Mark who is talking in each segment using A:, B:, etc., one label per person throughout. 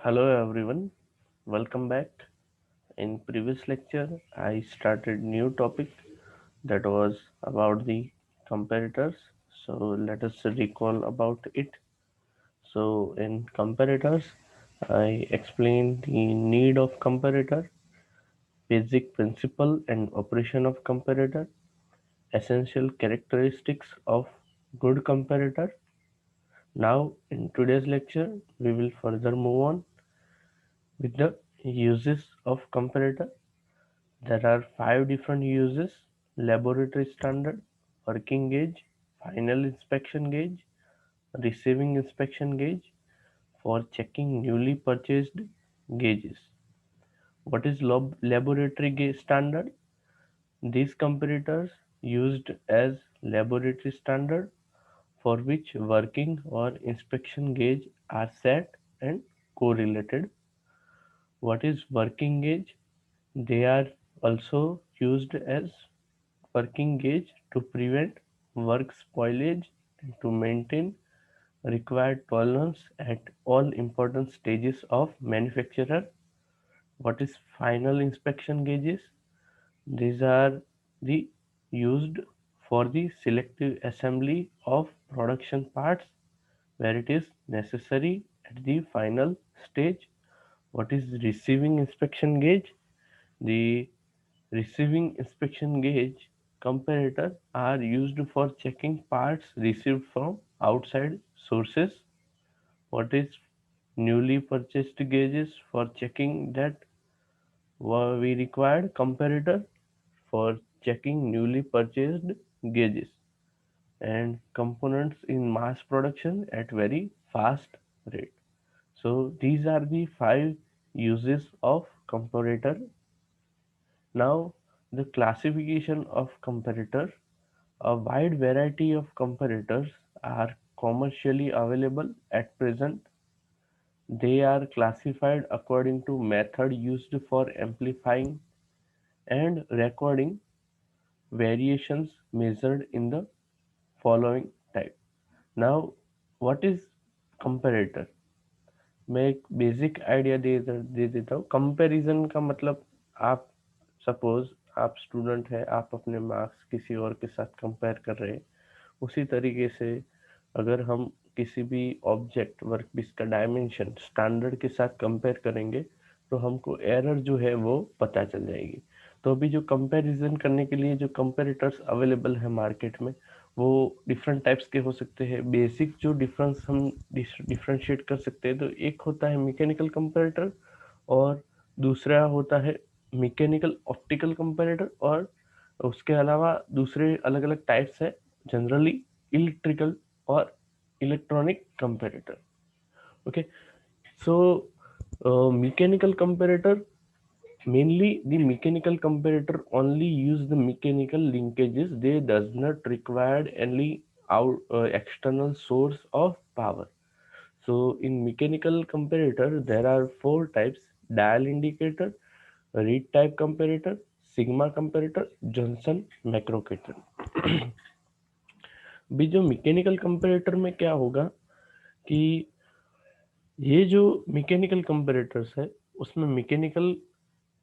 A: Hello everyone, welcome back. In previous lecture, I started new topic that was about the comparators. So let us recall about it. So in comparators, I explained the need of comparator, basic principle and operation of comparator, essential characteristics of good comparator. Now in today's lecture, we will further move on with the uses of comparator. There are five different uses: laboratory standard, working gauge, final inspection gauge, receiving inspection gauge for checking newly purchased gauges. What is laboratory gauge standard? These comparators used as laboratory standard for which working or inspection gauge are set and correlated. What is working gauge? They are also used as working gauge to prevent work spoilage and to maintain required tolerance at all important stages of manufacture. What is final inspection gauges? These are the used for the selective assembly of production parts where it is necessary at the final stage. What is receiving inspection gauge? The receiving inspection gauge comparator are used for checking parts received from outside sources. What is newly purchased gauges? For checking that we required comparator for checking newly purchased gauges and components in mass production at very fast rate. So these are the five uses of comparator. Now the classification of comparator. A wide variety of comparators are commercially available at present. They are classified according to method used for amplifying and recording variations measured in the following type. Now, what is comparator? मैं एक basic idea दे देता हूँ। Comparison का मतलब, आप suppose आप student हैं, आप अपने मार्क्स किसी और के साथ कंपेयर कर रहे हैं। उसी तरीके से अगर हम किसी भी ऑब्जेक्ट वर्कपीस का डायमेंशन स्टैंडर्ड के साथ कंपेयर करेंगे तो हमको एरर जो है वो पता चल जाएगी। तो अभी जो कंपैरिजन करने के लिए जो कंपेरेटर्स अवेलेबल है मार्केट में, वो डिफरेंट टाइप्स के हो सकते हैं। बेसिक जो डिफरेंस हम डिफरेंशिएट कर सकते हैं, तो एक होता है मैकेनिकल कंपैरेटर और दूसरा होता है मैकेनिकल ऑप्टिकल कंपैरेटर, और उसके अलावा दूसरे अलग अलग टाइप्स है, जनरली इलेक्ट्रिकल और electronic comparator. Okay, so mechanical comparator, mainly the mechanical comparator only use the mechanical linkages. They does not require any external source of power. So in mechanical comparator there are four types: dial indicator, reed type comparator, sigma comparator, Johnson macrocator. अभी जो mechanical comparator में क्या होगा कि ये जो mechanical comparators है उसमें मैकेनिकल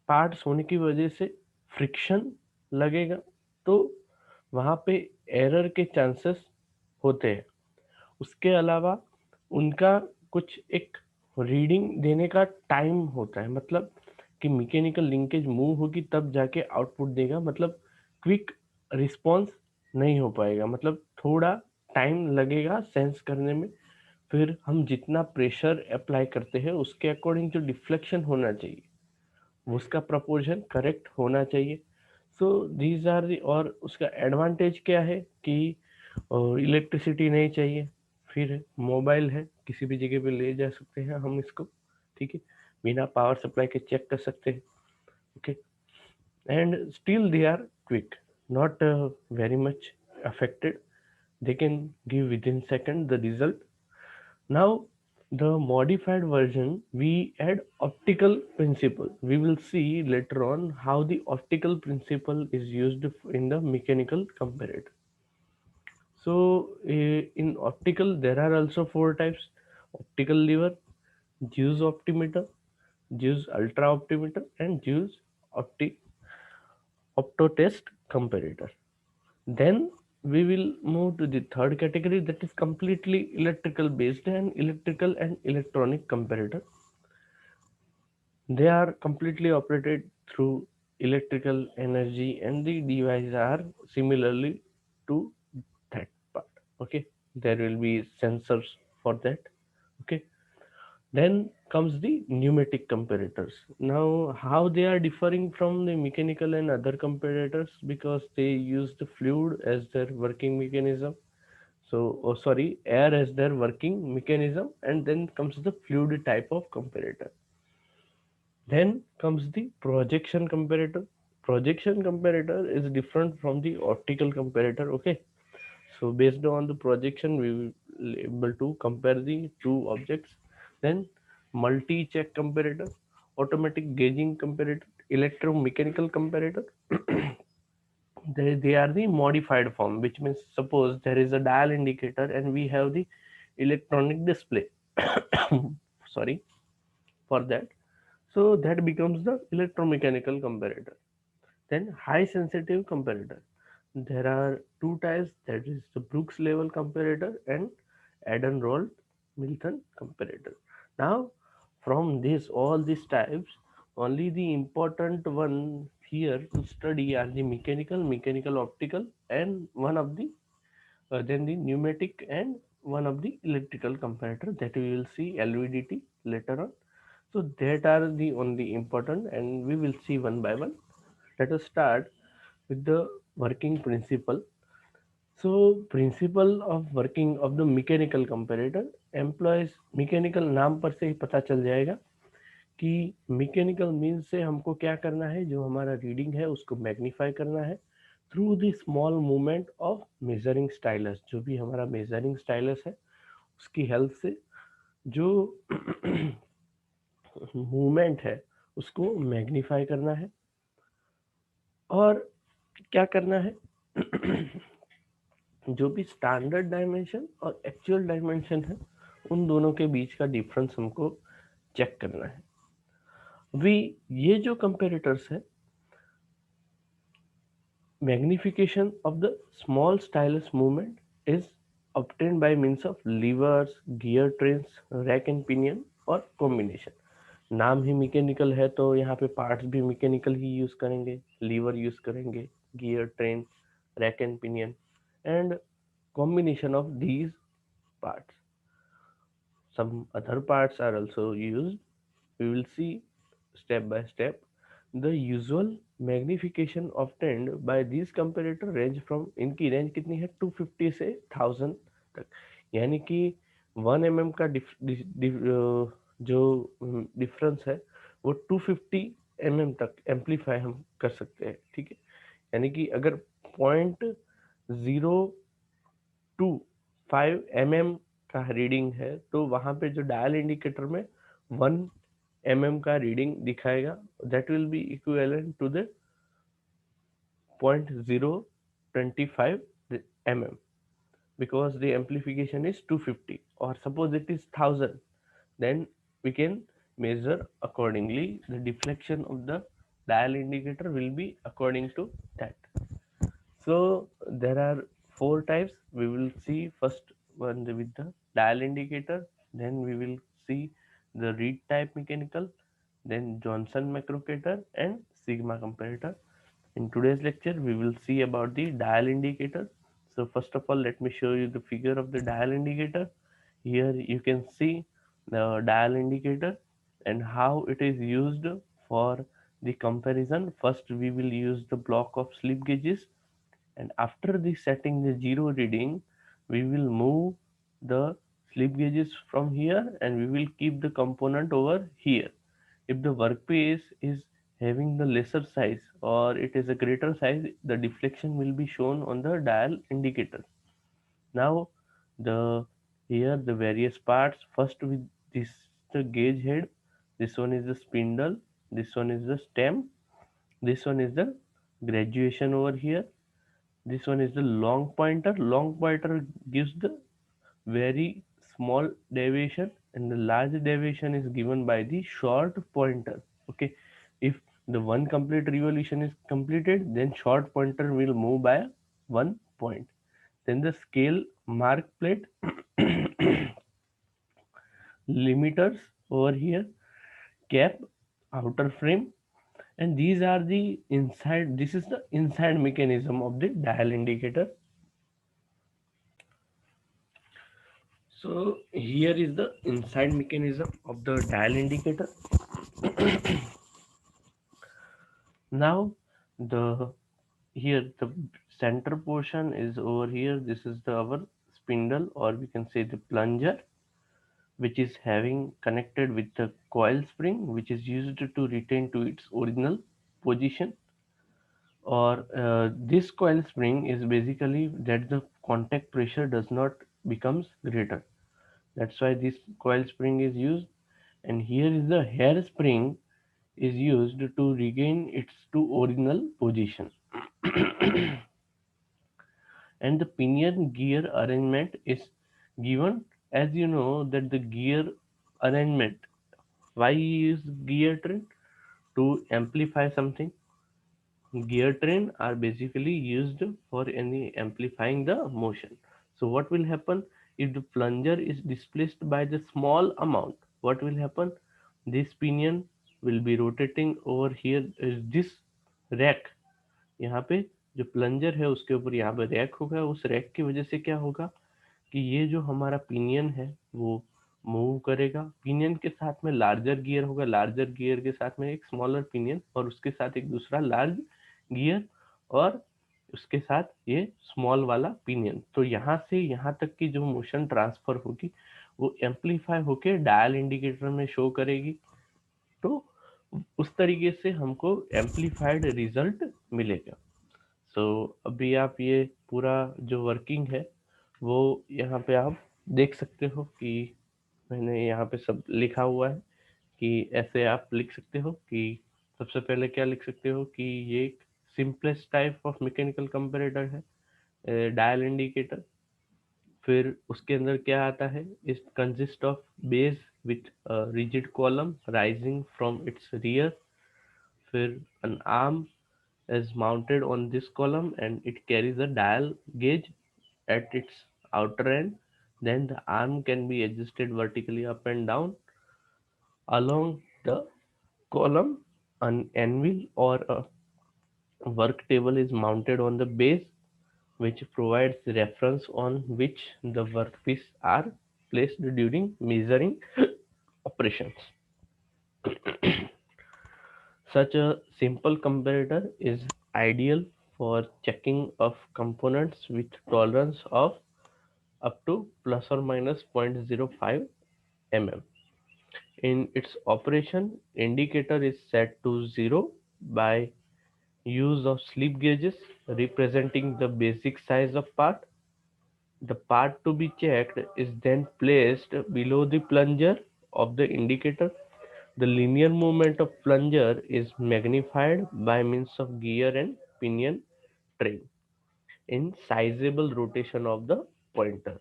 A: पार्ट्स होने की वजह से फ्रिक्शन लगेगा, तो वहाँ पे एरर के चांसेस होते हैं। उसके अलावा उनका कुछ एक रीडिंग देने का टाइम होता है, मतलब कि मैकेनिकल लिंकेज मूव होगी तब जाके आउटपुट देगा, मतलब क्विक रिस्पॉन्स नहीं हो पाएगा, मतलब थोड़ा टाइम लगेगा सेंस करने में। फिर हम जितना प्रेशर अप्लाई करते हैं उसके अकॉर्डिंग जो डिफ्लेक्शन होना चाहिए उसका प्रपोर्शन करेक्ट होना चाहिए। सो दीज आर दी, और उसका एडवांटेज क्या है कि इलेक्ट्रिसिटी नहीं चाहिए, फिर मोबाइल है, किसी भी जगह पे ले जा सकते हैं हम इसको, ठीक है, बिना पावर सप्लाई के चेक कर सकते हैं। Okay, and still they are quick, not very much affected, they can give within second the result. Now the modified version, we add optical principle. We will see later on how the optical principle is used in the mechanical comparator. So in optical there are also four types: optical lever, Zeus optimeter, Zeus ultra optimeter, and Zeus opti optotest comparator. Then we will move to the third category, that is completely electrical based and electrical and electronic comparator. They are completely operated through electrical energy and the devices are similarly to that part. Okay, there will be sensors for that. Okay, then comes the pneumatic comparators. Now, how they are differing from the mechanical and other comparators, because they use the fluid as their working mechanism. So, oh, sorry, air as their working mechanism, and then comes the fluid type of comparator. Then comes the projection comparator. Projection comparator is different from the optical comparator. Okay, so based on the projection, we will able to compare the two objects. Then multi-check comparator, automatic gauging comparator, electromechanical comparator. They are the modified form, which means suppose there is a dial indicator and we have the electronic display. Sorry for that. So that becomes the electromechanical comparator. Then high sensitive comparator. There are two types, that is the Brooks level comparator and Adden-Rolled Milton comparator. Now from this all these types, only the important one here to study are the mechanical, optical, and one of the then the pneumatic and one of the electrical comparator, that we will see LVDT later on. So that are the only important and we will see one by one. Let us start with the working principle. So principle of working of the mechanical comparator employs mechanical नाम पर से ही पता चल जाएगा कि mechanical means से हमको क्या करना है, जो हमारा रीडिंग है उसको मैग्नीफाई करना है through the small movement of measuring stylus. जो भी हमारा मेजरिंग स्टाइलस है उसकी हेल्प से जो मूवमेंट है उसको मैग्नीफाई करना है। और क्या करना है जो भी स्टैंडर्ड डायमेंशन और एक्चुअल डायमेंशन है उन दोनों के बीच का डिफरेंस हमको चेक करना है। वी ये जो कंपेरेटर्स है, magnification of the small stylus movement is obtained by means of levers, gear trains, rack and pinion और combination। नाम ही मैकेनिकल है तो यहाँ पे पार्ट्स भी मैकेनिकल ही यूज करेंगे, लीवर यूज करेंगे, gear train, rack and pinion and combination of these parts. Some other parts are also used. We will see step by step. The usual magnification obtained by these comparator range from, इनकी range कितनी है 250 से 1000 तक। यानी कि 1 mm का जो difference है वो 250 mm तक एम्पलीफाई हम कर सकते हैं। ठीक है, यानी कि अगर 0.02 5 mm का रीडिंग है तो वहां पे जो डायल इंडिकेटर में 1 mm का रीडिंग दिखाएगा, that will be equivalent to the 0.025 mm because the amplification is 250, or suppose it is 1000, then we can measure accordingly. The deflection of the dial indicator will be according to that. So there are four types. We will see first one with the dial indicator, then we will see the reed type mechanical, then Johnson macrocator and Sigma comparator. In today's lecture, we will see about the dial indicator. So first of all, let me show you the figure of the dial indicator. Here you can see the dial indicator and how it is used for the comparison. First, we will use the block of slip gauges, and after the setting the zero reading, we will move the slip gauges from here and we will keep the component over here. If the workpiece is having the lesser size or it is a greater size, the deflection will be shown on the dial indicator. Now the here the various parts, first with this the gauge head, this one is the spindle, this one is the stem, this one is the graduation over here, this one is the long pointer. Long pointer gives the very small deviation and the large deviation is given by the short pointer. Okay, if the one complete revolution is completed, then short pointer will move by 1 point. Then the scale mark plate limiters over here, cap, outer frame, and these are the inside. This is the inside mechanism of the dial indicator. So here is the inside mechanism of the dial indicator. Now the here the center portion is over here. This is the our spindle, or we can say the plunger, which is having connected with the coil spring, which is used to retain to its original position. Or this coil spring is basically that the contact pressure does not becomes greater. That's why this coil spring is used. And here is the hair spring is used to regain its to original position. And the pinion gear arrangement is given, as you know that the gear arrangement, why use gear train? To amplify something. Gear train are basically used for any amplifying the motion. So what will happen if the plunger is displaced by the small amount? What will happen? This pinion will be rotating over here. Is this rack, यहाँ पे जो plunger है उसके ऊपर यहाँ पे rack होगा, उस रैक की वजह से क्या होगा कि ये जो हमारा पिनियन है वो मूव करेगा। पिनियन के साथ में लार्जर गियर होगा, लार्जर गियर के साथ में एक स्मॉलर पिनियन, और उसके साथ एक दूसरा लार्ज गियर, और उसके साथ ये स्मॉल वाला पिनियन। तो यहाँ से यहाँ तक की जो मोशन ट्रांसफर होगी वो एम्पलीफाई होके डायल इंडिकेटर में शो करेगी। तो उस तरीके से हमको एम्पलीफाइड रिजल्ट मिलेगा। सो अभी आप ये पूरा जो वर्किंग है वो यहाँ पे आप देख सकते हो कि मैंने यहाँ पे सब लिखा हुआ है कि ऐसे आप लिख सकते हो कि सबसे पहले क्या लिख सकते हो कि ये एक simplest type of mechanical comparator है, डायल इंडिकेटर। फिर उसके अंदर क्या आता है, इस consist of base with rigid column rising from its rear. फिर an arm is mounted on this column and it carries a dial gauge at its outer end. Then the arm can be adjusted vertically up and down along the column. An anvil or a work table is mounted on the base, which provides reference on which the workpiece are placed during measuring operations. Such a simple comparator is ideal for checking of components with tolerance of up to plus or minus 0.05 mm. In its operation, indicator is set to 0 by use of slip gauges representing the basic size of part. The part to be checked is then placed below the plunger of the indicator. The linear movement of plunger is magnified by means of gear and pinion train in sizable rotation of the pointer.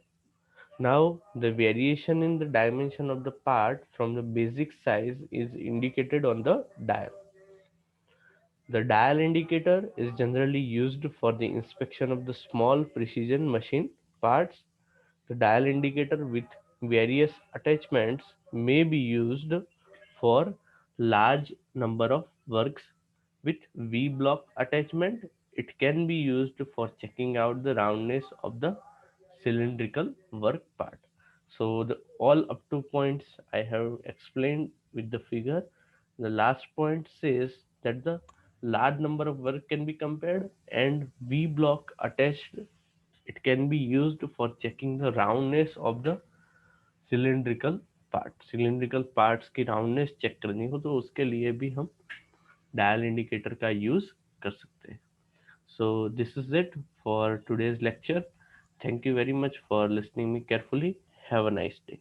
A: Now, the variation in the dimension of the part from the basic size is indicated on the dial. The dial indicator is generally used for the inspection of the small precision machine parts. The dial indicator with various attachments may be used for large number of works. With V-block attachment, it can be used for checking out the roundness of the cylindrical work part. So the all up to points I have explained with the figure. The last point says that the large number of work can be compared, and V-block attached, it can be used for checking the roundness of the cylindrical part. Cylindrical parts की roundness check करनी हो तो उसके लिए भी हम dial indicator का use कर सकते हैं. So this is it for today's lecture. Thank you very much for listening me carefully. Have a nice day.